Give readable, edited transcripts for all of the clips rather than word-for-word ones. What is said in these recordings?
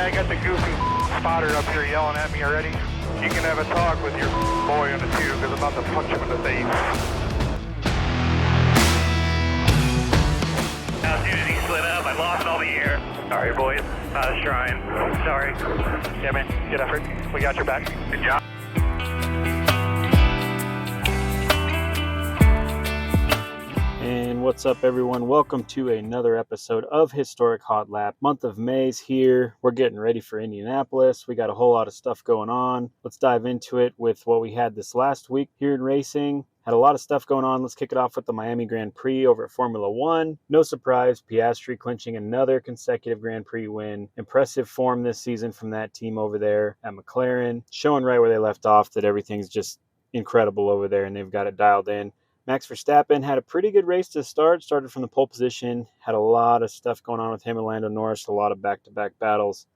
I got the goofy spotter up here yelling at me already. You can have a talk with your boy on the tube because I'm about to punch him in the face. As soon as he slid up, I lost all the air. Sorry, boys. I was trying. Sorry. Yeah, man. Good effort. We got your back. Good job. And what's up, everyone? Welcome to another episode of Historic Hot Lap. Month of May's here. We're getting ready for Indianapolis. We got a whole lot of stuff going on. Let's dive into it with what we had this last week here in racing. Had a lot of stuff going on. Let's kick it off with the Miami Grand Prix over at Formula One. No surprise, Piastri clinching another consecutive Grand Prix win. Impressive form this season from that team over there at McLaren. Showing right where they left off that everything's just incredible over there and they've got it dialed in. Max Verstappen had a pretty good race to start, started from the pole position, had a lot of stuff going on with him and Lando Norris, a lot of back-to-back battles.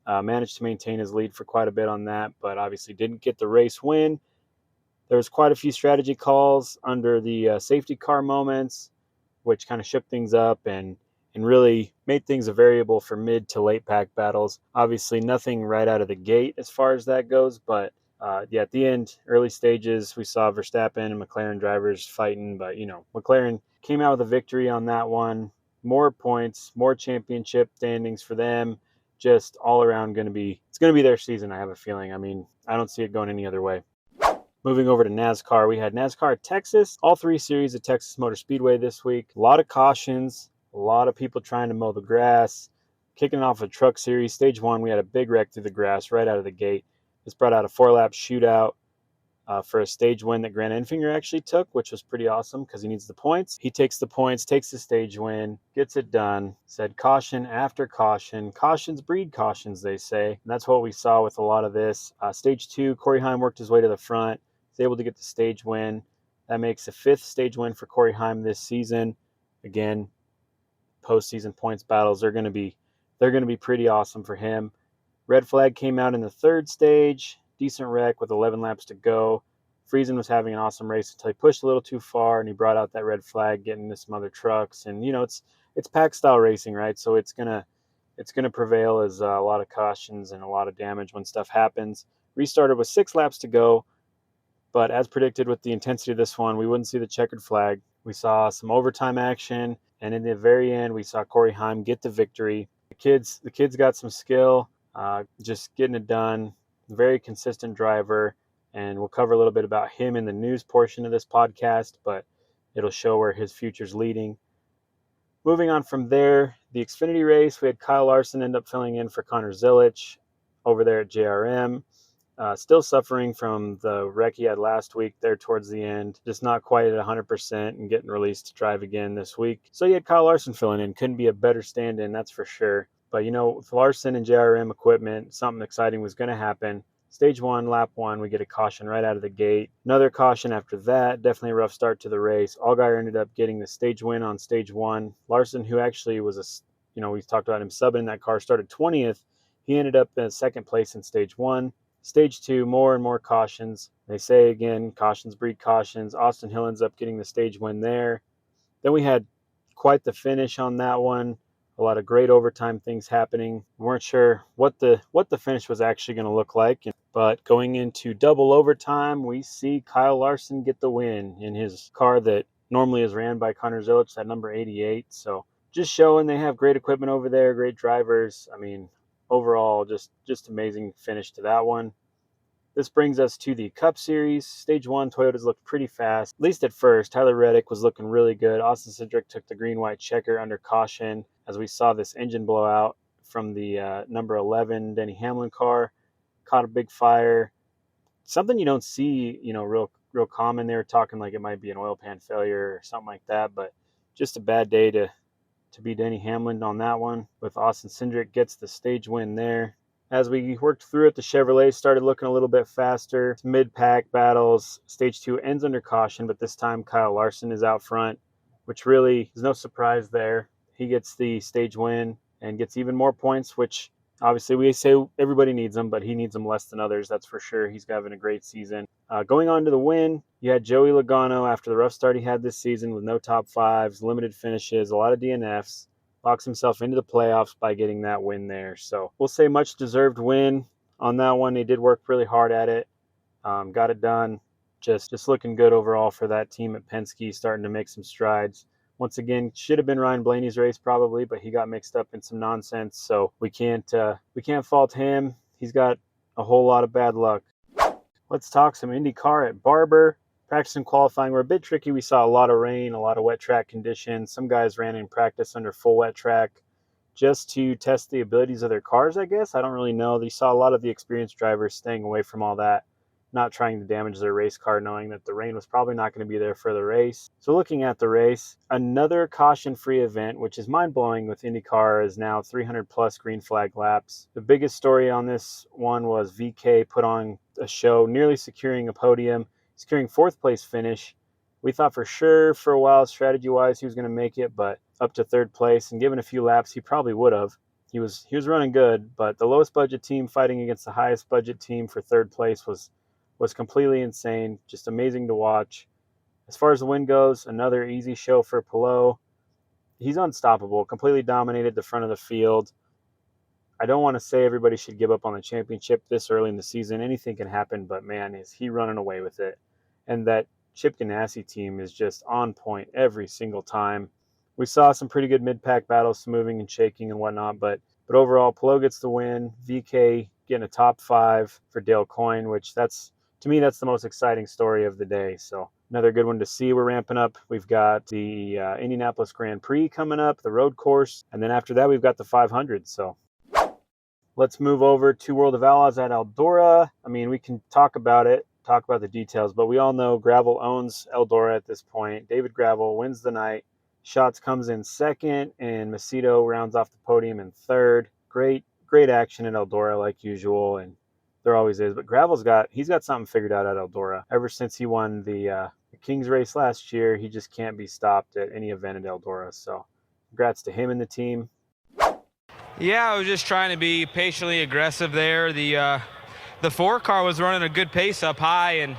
Managed to maintain his lead for quite a bit on that, but obviously didn't get the race win. There was quite a few strategy calls under the safety car moments, which kind of shook things up and really made things a variable for mid to late pack battles. Obviously nothing right out of the gate as far as that goes, but at the end, early stages, we saw Verstappen and McLaren drivers fighting, but, McLaren came out with a victory on that one. More points, more championship standings for them. Just all around it's going to be their season, I have a feeling. I mean, I don't see it going any other way. Moving over to NASCAR, we had NASCAR at Texas, all three series at Texas Motor Speedway this week. A lot of cautions, a lot of people trying to mow the grass. Kicking off a truck series, stage one, we had a big wreck through the grass right out of the gate. This brought out a 4-lap shootout for a stage win that Grant Enfinger actually took, which was pretty awesome because he needs the points. He takes the points, takes the stage win, gets it done. Said caution after caution. Cautions breed cautions, they say. And that's what we saw with a lot of this. Stage two, Corey Heim worked his way to the front. Was able to get the stage win. That makes a 5th stage win for Corey Heim this season. Again, postseason points battles, they're going to be pretty awesome for him. Red flag came out in the 3rd stage. Decent wreck with 11 laps to go. Friesen was having an awesome race until he pushed a little too far and he brought out that red flag, getting into some other trucks. And it's pack style racing, right? So it's gonna prevail as a lot of cautions and a lot of damage when stuff happens. Restarted with 6 laps to go, but as predicted with the intensity of this one, we wouldn't see the checkered flag. We saw some overtime action, and in the very end, we saw Corey Heim get the victory. The kids got some skill. Just getting it done. Very consistent driver, and we'll cover a little bit about him in the news portion of this podcast, but it'll show where his future's leading. Moving on from there, the Xfinity race, we had Kyle Larson end up filling in for Connor Zilic over there at JRM. Still suffering from the wreck he had last week there towards the end. Just not quite at 100% and getting released to drive again this week. So you had Kyle Larson filling in. Couldn't be a better stand-in, that's for sure. But, with Larson and JRM equipment, something exciting was going to happen. Stage 1, lap 1, we get a caution right out of the gate. Another caution after that. Definitely a rough start to the race. Allgaier ended up getting the stage win on stage 1. Larson, who actually was we talked about him subbing in that car, started 20th. He ended up in 2nd place in stage 1. Stage 2, more and more cautions. They say again, cautions breed cautions. Austin Hill ends up getting the stage win there. Then we had quite the finish on that one. A lot of great overtime things happening. We weren't sure what the finish was actually going to look like. But going into double overtime, we see Kyle Larson get the win in his car that normally is ran by Connor Zilic at number 88. So just showing they have great equipment over there, great drivers. I mean, overall, just amazing finish to that one. This brings us to the Cup Series. Stage 1, Toyotas looked pretty fast, at least at first. Tyler Reddick was looking really good. Austin Cindric took the green-white checker under caution as we saw this engine blow out from the number 11 Denny Hamlin car. Caught a big fire. Something you don't see, real common. They were talking like it might be an oil pan failure or something like that, but just a bad day to be Denny Hamlin on that one. With Austin Cindric gets the stage win there. As we worked through it, the Chevrolet started looking a little bit faster. Mid-pack battles. Stage 2 ends under caution, but this time Kyle Larson is out front, which really is no surprise there. He gets the stage win and gets even more points, which obviously we say everybody needs them, but he needs them less than others, that's for sure. He's having a great season. Going on to the win, you had Joey Logano after the rough start he had this season with no top 5s, limited finishes, a lot of DNFs. box himself into the playoffs by getting that win there. So we'll say much deserved win on that one. He did work really hard at it, got it done. Just looking good overall for that team at Penske, starting to make some strides. Once again, should have been Ryan Blaney's race probably, but he got mixed up in some nonsense, so we can't fault him. He's got a whole lot of bad luck. Let's talk some IndyCar at Barber. Practice and qualifying were a bit tricky. We saw a lot of rain, a lot of wet track conditions. Some guys ran in practice under full wet track just to test the abilities of their cars, I guess. I don't really know. You saw a lot of the experienced drivers staying away from all that, not trying to damage their race car, knowing that the rain was probably not going to be there for the race. So looking at the race, another caution-free event, which is mind-blowing with IndyCar, is now 300-plus green flag laps. The biggest story on this one was VK put on a show, nearly securing a podium, securing fourth-place finish. We thought for sure for a while, strategy-wise, he was going to make it, but up to third place, and given a few laps, he probably would have. He was running good, but the lowest budget team fighting against the highest budget team for third place was completely insane, just amazing to watch. As far as the win goes, another easy show for Palou. He's unstoppable, completely dominated the front of the field. I don't want to say everybody should give up on the championship this early in the season. Anything can happen, but man, is he running away with it. And that Chip Ganassi team is just on point every single time. We saw some pretty good mid-pack battles, moving and shaking and whatnot, but overall, Palou gets the win. VK getting a top 5 for Dale Coyne, which to me, that's the most exciting story of the day. So another good one to see. We're ramping up. We've got the Indianapolis Grand Prix coming up, the road course. And then after that, we've got the 500. So let's move over to World of Outlaws at Eldora. I mean, we can talk about the details, but we all know Gravel owns Eldora at this point. David Gravel wins the night. Schatz comes in second, and Macedo rounds off the podium in third. Great action at Eldora like usual, and there always is. But Gravel's got something figured out at Eldora. Ever since he won the Kings race last year, he just can't be stopped at any event at Eldora. So congrats to him and the team. Yeah, I was just trying to be patiently aggressive there. The 4 car was running a good pace up high and,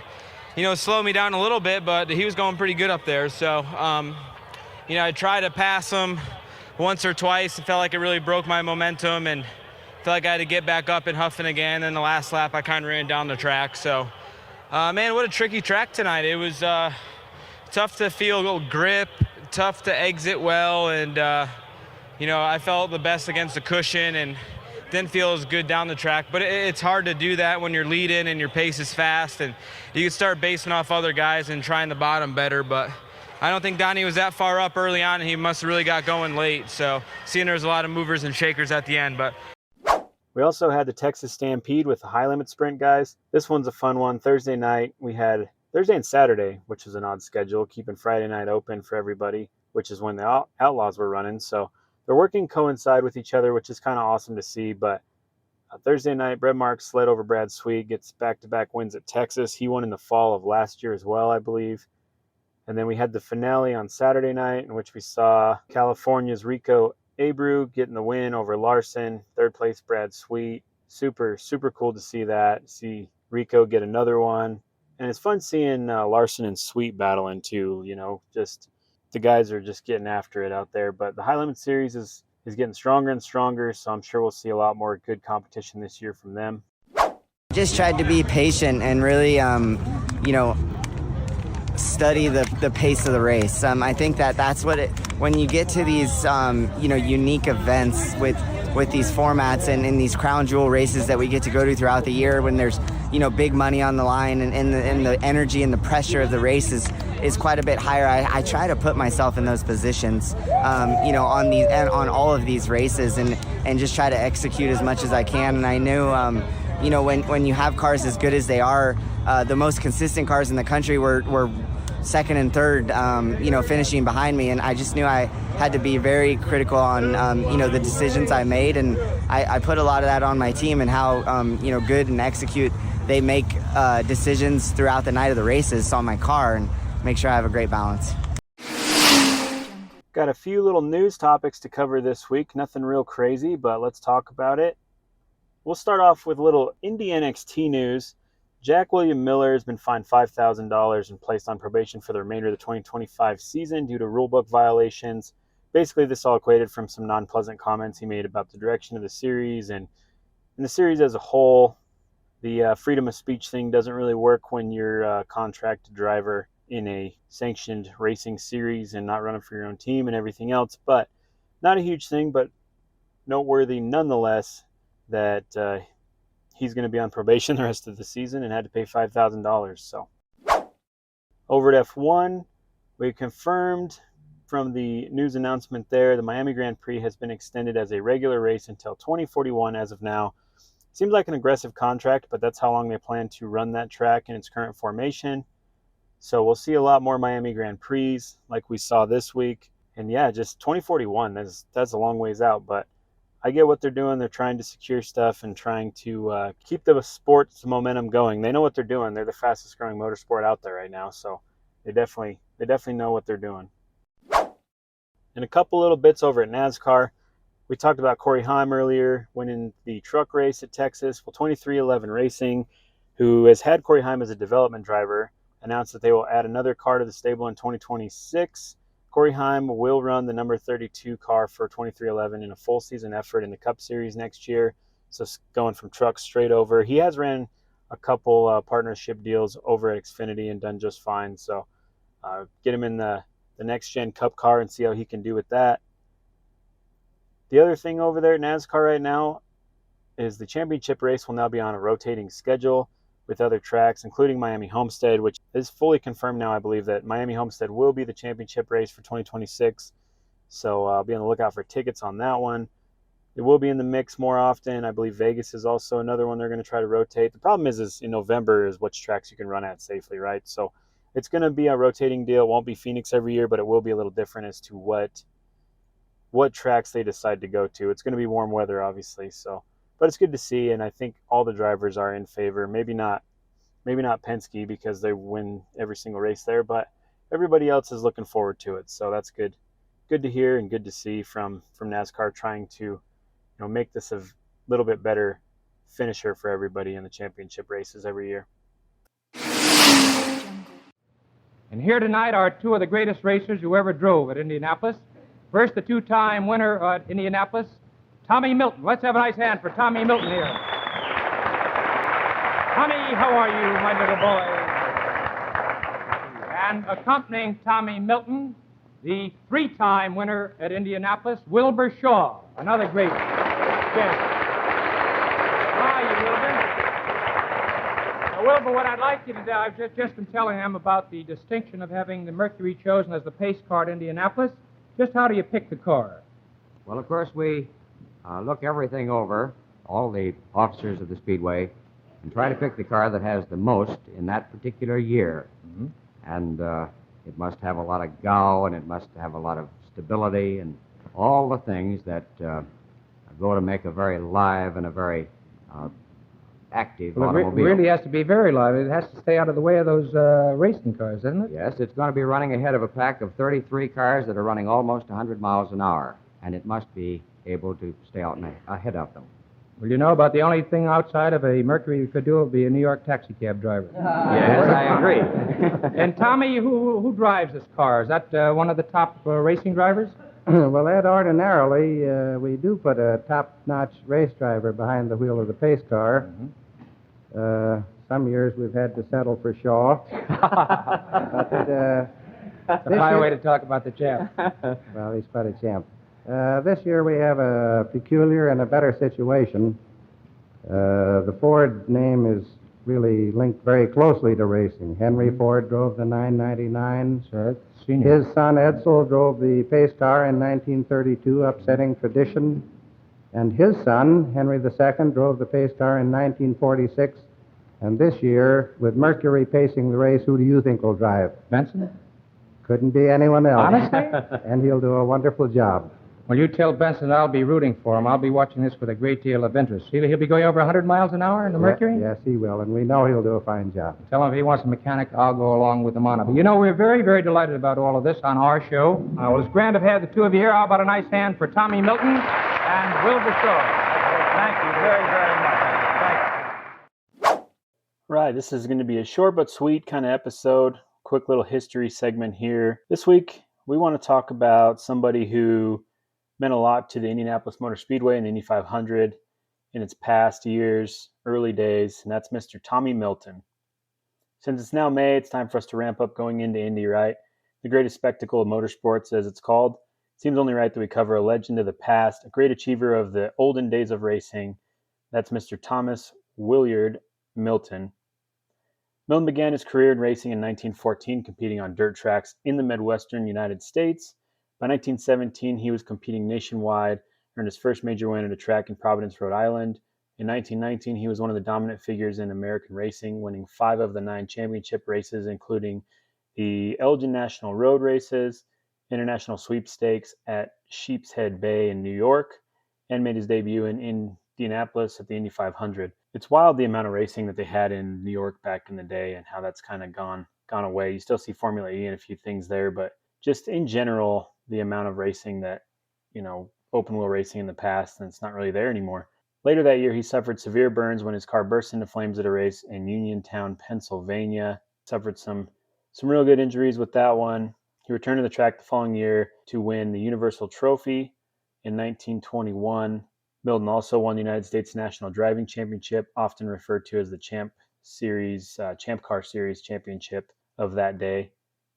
slowed me down a little bit, but he was going pretty good up there. So, I tried to pass him once or twice. It felt like it really broke my momentum and felt like I had to get back up and huffing again. And the last lap, I kind of ran down the track. So, man, what a tricky track tonight. It was tough to feel a little grip, tough to exit well. And, I felt the best against the cushion and didn't feel as good down the track. But it's hard to do that when you're leading and your pace is fast. And you can start basing off other guys and trying to bottom better. But I don't think Donnie was that far up early on, and he must have really got going late. So seeing there was a lot of movers and shakers at the end. But we also had the Texas Stampede with the high limit sprint guys. This one's a fun one. Thursday night, we had Thursday and Saturday, which is an odd schedule, keeping Friday night open for everybody, which is when the Outlaws were running. So they're working coincide with each other, which is kind of awesome to see. But Thursday night, Brett Marks sled over Brad Sweet, gets back-to-back wins at Texas. He won in the fall of last year as well, I believe. And then we had the finale on Saturday night, in which we saw California's Rico Abreu getting the win over Larson. Third place, Brad Sweet. Super, super cool to see that. See Rico get another one. And it's fun seeing Larson and Sweet battling too. Just the guys are just getting after it out there. But the High Limit Series is getting stronger and stronger. So I'm sure we'll see a lot more good competition this year from them. Just tried to be patient and really, study the pace of the race. I think that's what when you get to these unique events with these formats and in these crown jewel races that we get to go to throughout the year, when there's big money on the line and the energy and the pressure of the race is quite a bit higher. I try to put myself in those positions on all of these races and just try to execute as much as I can. And I knew when you have cars as good as they are, the most consistent cars in the country were second and third, finishing behind me. And I just knew I had to be very critical on, the decisions I made. And I put a lot of that on my team and how, good and execute they make decisions throughout the night of the races on my car and make sure I have a great balance. Got a few little news topics to cover this week. Nothing real crazy, but let's talk about it. We'll start off with a little Indy NXT news. Jack William Miller has been fined $5,000 and placed on probation for the remainder of the 2025 season due to rulebook violations. basically this all equated from some non-pleasant comments he made about the direction of the series and the series as a whole. The freedom of speech thing doesn't really work when you're a contracted driver in a sanctioned racing series and not running for your own team and everything else. But not a huge thing, but noteworthy nonetheless that he's going to be on probation the rest of the season and had to pay $5,000. So over at F1, we confirmed from the news announcement there, the Miami Grand Prix has been extended as a regular race until 2041 as of now. Seems like an aggressive contract, but that's how long they plan to run that track in its current formation. So we'll see a lot more Miami Grand Prix like we saw this week. And yeah, just 2041, that's a long ways out, but I get what they're doing. They're trying to secure stuff and trying to keep the sport's momentum going. They know what they're doing. They're the fastest growing motorsport out there right now, so they definitely know what they're doing. And a couple little bits over at NASCAR. We talked about Corey Heim earlier, winning the truck race at Texas. Well, 2311 Racing, who has had Corey Heim as a development driver, announced that they will add another car to the stable in 2026. Corey Heim will run the number 32 car for 2311 in a full season effort in the Cup Series next year. So going from trucks straight over. He has ran a couple partnership deals over at Xfinity and done just fine. So get him in the next gen Cup car and see how he can do with that. The other thing over there at NASCAR right now is the championship race will now be on a rotating schedule with other tracks, including Miami Homestead, which is fully confirmed now, I believe, that Miami Homestead will be the championship race for 2026. So I'll be on the lookout for tickets on that one. It will be in the mix more often. I believe Vegas is also another one they're going to try to rotate. The problem is in November is which tracks you can run at safely, right? So it's going to be a rotating deal. It won't be Phoenix every year, but it will be a little different as to what tracks they decide to go to. It's going to be warm weather, obviously. So, but it's good to see, and I think all the drivers are in favor. Maybe not Penske because they win every single race there, but everybody else is looking forward to it. So that's good to hear and good to see from NASCAR trying to make this a little bit better finisher for everybody in the championship races every year. And here tonight are two of the greatest racers who ever drove at Indianapolis. First, the two-time winner at Indianapolis, Tommy Milton. Let's have a nice hand for Tommy Milton here. Honey, how are you, my little boy? And accompanying Tommy Milton, the three-time winner at Indianapolis, Wilbur Shaw, another great champion. Hi, you, Wilbur. Wilbur, what I'd like you to do, I've just been telling them about the distinction of having the Mercury chosen as the pace car at Indianapolis. Just how do you pick the car? Well, of course, we look everything over, all the officers of the Speedway, and try to pick the car that has the most in that particular year. Mm-hmm. And it must have a lot of gow, and it must have a lot of stability, and all the things that go to make a very live and a very active automobile. It really has to be very live. It has to stay out of the way of those racing cars, doesn't it? Yes, it's going to be running ahead of a pack of 33 cars that are running almost 100 miles an hour, and it must be able to stay out ahead of them. Well, you know about the only thing outside of a Mercury you could do would be a New York taxi cab driver. Yes, I agree. And Tommy, who drives this car? Is that one of the top racing drivers? Well, Ed, ordinarily, we do put a top-notch race driver behind the wheel of the pace car. Mm-hmm. Some years we've had to settle for Shaw. But, That's a high way to talk about the champ. well, he's quite a champ. This year we have a peculiar and a better situation. The Ford name is really linked very closely to racing. Henry Ford drove the 999. Sure, senior. His son Edsel drove the pace car in 1932, upsetting tradition. And his son, Henry II, drove the pace car in 1946. And this year, with Mercury pacing the race, who do you think will drive? Benson? Couldn't be anyone else. Honestly? And he'll do a wonderful job. Well, you tell Benson I'll be rooting for him. I'll be watching this with a great deal of interest. He'll be going over 100 miles an hour in the Mercury? Yes, he will, and we know he'll do a fine job. Tell him if he wants a mechanic, I'll go along with him on it. But, we're very, very delighted about all of this on our show. Well, it's grand to have the two of you here. How about a nice hand for Tommy Milton and Wilbur Shaw? Thank you very, very much. Thank you. Right, this is going to be a short but sweet kind of episode. Quick little history segment here. This week, we want to talk about somebody who meant a lot to the Indianapolis Motor Speedway and the Indy 500 in its past years, early days, and that's Mr. Tommy Milton. Since it's now May, it's time for us to ramp up going into Indy, right? The greatest spectacle of motorsports, as it's called. It seems only right that we cover a legend of the past, a great achiever of the olden days of racing. That's Mr. Thomas Willard Milton. Milton began his career in racing in 1914, competing on dirt tracks in the Midwestern United States. By 1917, he was competing nationwide, earned his first major win at a track in Providence, Rhode Island. In 1919, he was one of the dominant figures in American racing, winning 5 of the 9 championship races, including the Elgin National Road Races, International Sweepstakes at Sheepshead Bay in New York, and made his debut in Indianapolis at the Indy 500. It's wild the amount of racing that they had in New York back in the day and how that's kind of gone away. You still see Formula E and a few things there, but just in general, the amount of racing that, open wheel racing in the past, and it's not really there anymore. Later that year, he suffered severe burns when his car burst into flames at a race in Uniontown, Pennsylvania. Suffered some real good injuries with that one. He returned to the track the following year to win the Universal Trophy in 1921. Milton also won the United States National Driving Championship, often referred to as the Champ Car Series Championship of that day,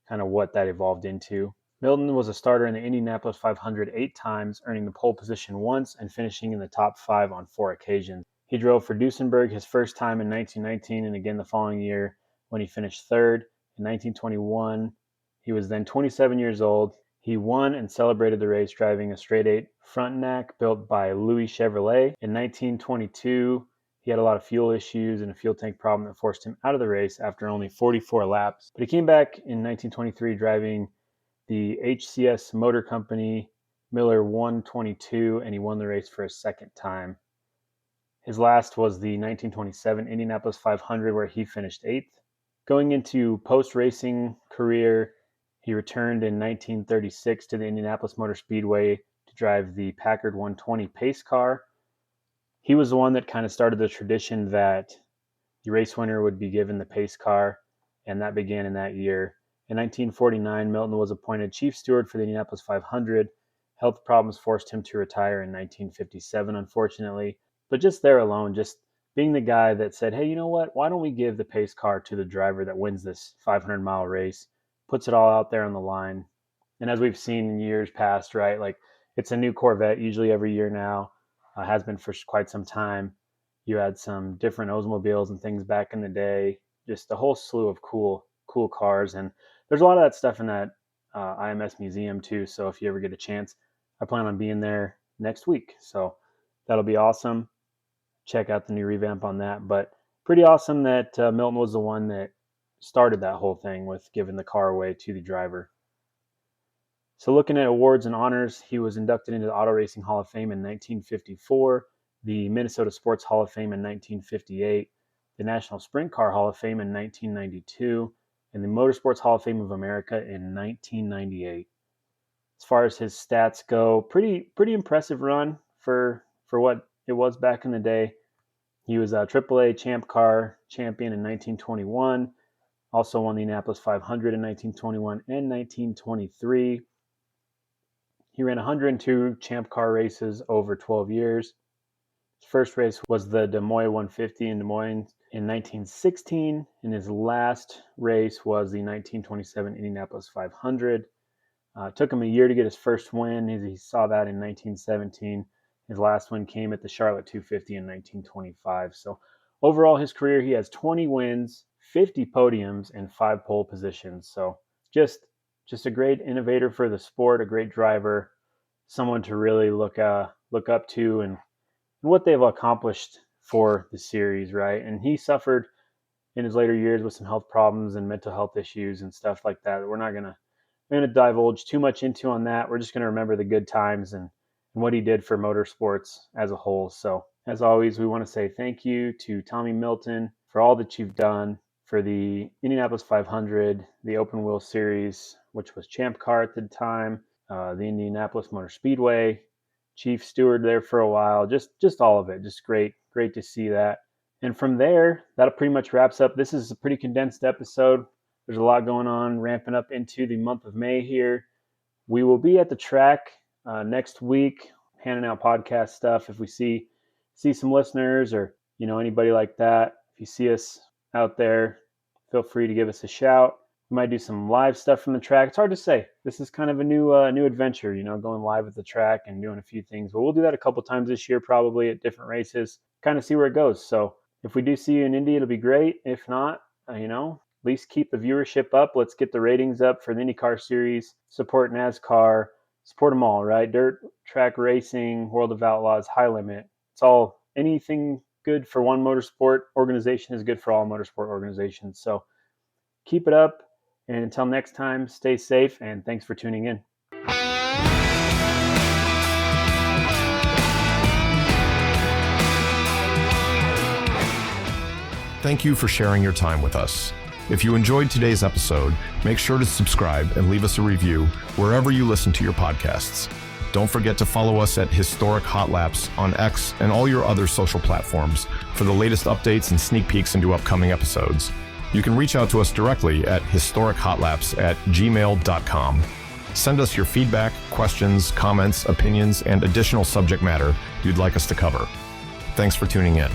kind of what that evolved into. Milton was a starter in the Indianapolis 500 8 times, earning the pole position once and finishing in the top 5 on 4 occasions. He drove for Duesenberg his first time in 1919 and again the following year when he finished third. In 1921, he was then 27 years old. He won and celebrated the race driving a straight 8 Frontenac built by Louis Chevrolet. In 1922, he had a lot of fuel issues and a fuel tank problem that forced him out of the race after only 44 laps. But he came back in 1923 driving the HCS Motor Company Miller 122, and he won the race for a second time. His last was the 1927 Indianapolis 500, where he finished 8th. Going into post-racing career, he returned in 1936 to the Indianapolis Motor Speedway to drive the Packard 120 pace car. He was the one that kind of started the tradition that the race winner would be given the pace car, and that began in that year. In 1949, Milton was appointed chief steward for the Indianapolis 500. Health problems forced him to retire in 1957, unfortunately. But just there alone, just being the guy that said, hey, you know what? Why don't we give the pace car to the driver that wins this 500-mile race, puts it all out there on the line. And as we've seen in years past, right, like it's a new Corvette usually every year now, has been for quite some time. You had some different Oldsmobiles and things back in the day, just a whole slew of cool cars. And there's a lot of that stuff in that IMS museum too. So if you ever get a chance, I plan on being there next week. So that'll be awesome. Check out the new revamp on that. But pretty awesome that Milton was the one that started that whole thing with giving the car away to the driver. So looking at awards and honors, he was inducted into the Auto Racing Hall of Fame in 1954, the Minnesota Sports Hall of Fame in 1958, the National Sprint Car Hall of Fame in 1992, and the Motorsports Hall of Fame of America in 1998. As far as his stats go, pretty impressive run for what it was back in the day. He was a AAA Champ Car champion in 1921, also won the Indianapolis 500 in 1921 and 1923. He ran 102 Champ Car races over 12 years. His first race was the Des Moines 150 in Des Moines in 1916, and his last race was the 1927 Indianapolis 500. Took him a year to get his first win. He saw that in 1917. His last win came at the Charlotte 250 in 1925. So overall, his career, he has 20 wins, 50 podiums, and 5 pole positions. So just a great innovator for the sport, a great driver, someone to really look up to, and what they've accomplished for the series, right? And he suffered in his later years with some health problems and mental health issues and stuff like that. We're not gonna divulge too much into on that. We're just gonna remember the good times and what he did for motorsports as a whole. So as always, we want to say thank you to Tommy Milton for all that you've done for the Indianapolis 500, the Open Wheel Series, which was Champ Car at the time, the Indianapolis Motor Speedway, chief steward there for a while, just all of it. Just great to see that. And from there, that pretty much wraps up. This is a pretty condensed episode. There's a lot going on, ramping up into the month of May here. We will be at the track next week, handing out podcast stuff. If we see some listeners or, anybody like that, if you see us out there, feel free to give us a shout. We might do some live stuff from the track. It's hard to say. This is kind of a new adventure, going live at the track and doing a few things. But we'll do that a couple times this year, probably at different races, kind of see where it goes. So if we do see you in Indy, it'll be great. If not, at least keep the viewership up. Let's get the ratings up for the IndyCar Series. Support NASCAR. Support them all, right? Dirt track racing, World of Outlaws, High Limit. It's all, anything good for one motorsport organization is good for all motorsport organizations. So keep it up. And until next time, stay safe, and thanks for tuning in. Thank you for sharing your time with us. If you enjoyed today's episode, make sure to subscribe and leave us a review wherever you listen to your podcasts. Don't forget to follow us at Historic Hot Laps on X and all your other social platforms for the latest updates and sneak peeks into upcoming episodes. You can reach out to us directly at historichotlaps@gmail.com. Send us your feedback, questions, comments, opinions, and additional subject matter you'd like us to cover. Thanks for tuning in.